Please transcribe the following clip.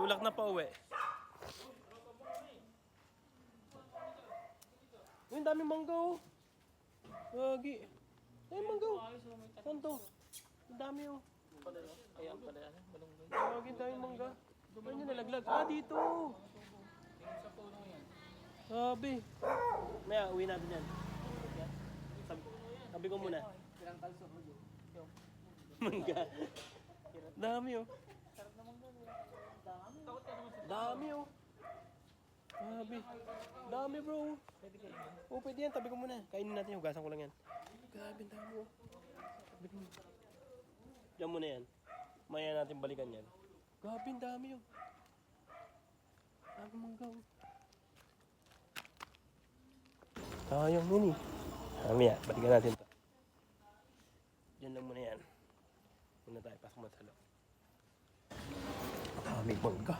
Tulak na pa uwi. Uy, ang daming mangga oh. Wagi. Ay, mangga oh. Saan to? Ang dami oh. Ayan pala yan. Malunggay. Wagi, ang daming mangga. Ano yun, nalaglag? Ah, dito. Sa puno yan. Sabi. Maya, uwi natin yan. Sabi ko muna. Ilang kalso mo yun? Mangga. Dami oh. Sarap naman gano'n. Dami. Takot ka naman sa Dami oh. Sabi. Dami bro. pwede kayo. Oh, pwede yan. Tabi ko muna. Kainin natin. Hugasan ko lang yan. Grabe, ang dami oh. Tabi ko muna. Diyan muna yan. Maya natin balikan yan. Grabe, ang dami oh. Dami mangga oh. Sayang yun eh. Mamaya, balikan natin to. Diyan lang muna yan. Muna tayo, pasok mo sa loob. Dami mangga.